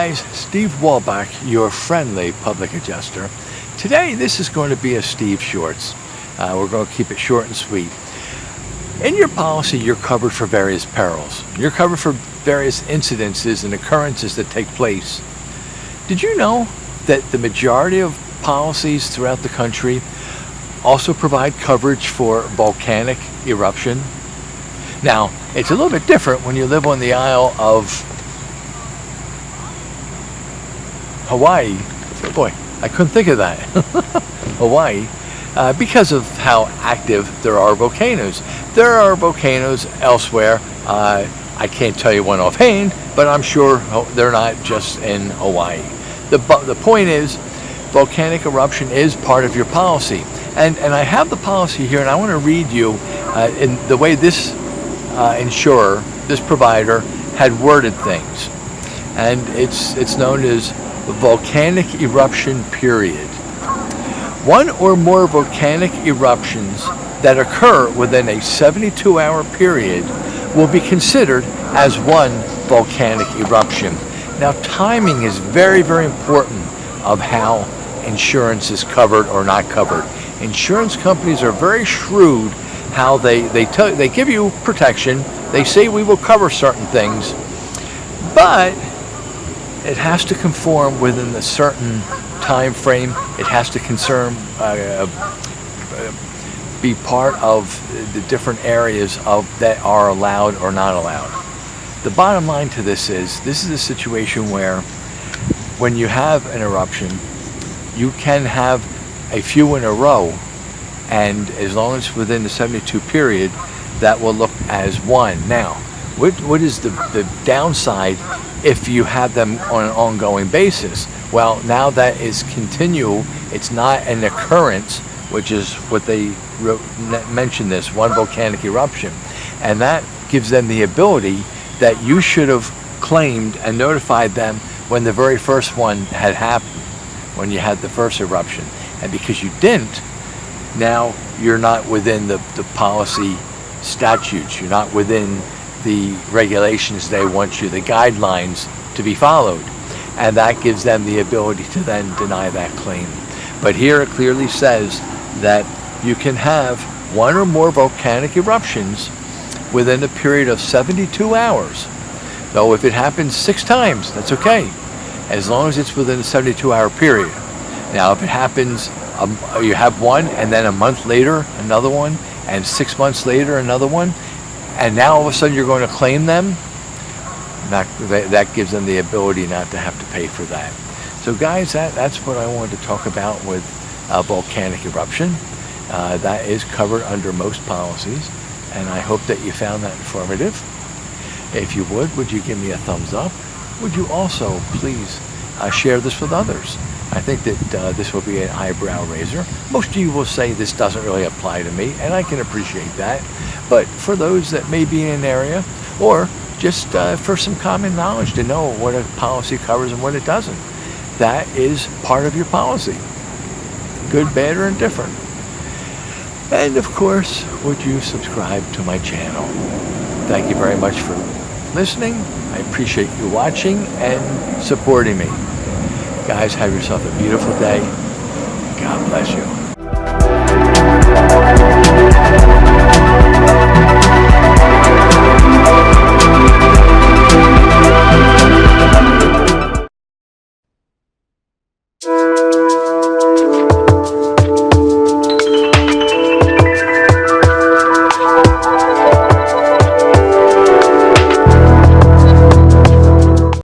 guys, Stevewolbach, your friendly public adjuster. Today this is going to be a Steve Shorts. We're going to keep it short and sweet. In your policy you're covered for various perils. You're covered for various incidences and occurrences that take place. Did you know that the majority of policies throughout the country also provide coverage for volcanic eruption? Now, it's a little bit different when you live on the Isle of Hawaii. Oh boy, I couldn't think of that. Hawaii, because of how active there are volcanoes. There are volcanoes elsewhere. I can't tell you one offhand, but I'm sure they're not just in Hawaii. The point is, volcanic eruption is part of your policy. And I have the policy here, and I want to read you in the way this insurer, this provider, had worded things. And it's known as the volcanic eruption period. One or more volcanic eruptions that occur within a 72-hour period will be considered as one volcanic eruption. Now, timing is very, very important of how insurance is covered or not covered. Insurance companies are very shrewd how they give you protection. They say we will cover certain things, but it has to conform within a certain time frame. It has to be part of the different areas that are allowed or not allowed. The bottom line to this is a situation where when you have an eruption, you can have a few in a row, and as long as it's within the 72 period, that will look as one. Now, what is the downside if you have them on an ongoing basis? Well, now that is continual. It's not an occurrence, which is what they mentioned, this one volcanic eruption. And that gives them the ability that you should have claimed and notified them when the very first one had happened, when you had the first eruption. And because you didn't, now you're not within the policy statutes. You're not within the regulations they want you, the guidelines to be followed. And that gives them the ability to then deny that claim. But here it clearly says that you can have one or more volcanic eruptions within a period of 72 hours. Though if it happens 6 times, that's okay, as long as it's within a 72-hour period. Now, if it happens, you have one, and then a month later, another one, and 6 months later, another one, and now all of a sudden you're going to claim them, that gives them the ability not to have to pay for that. So guys, that's what I wanted to talk about with volcanic eruption. That is covered under most policies, and I hope that you found that informative. If you would you give me a thumbs up? Would you also please share this with others? I think that this will be an eyebrow raiser. Most of you will say this doesn't really apply to me, and I can appreciate that. But for those that may be in an area, or just for some common knowledge to know what a policy covers and what it doesn't, that is part of your policy. Good, bad, or indifferent. And of course, would you subscribe to my channel? Thank you very much for listening. I appreciate you watching and supporting me. Guys, have yourself a beautiful day. God bless you.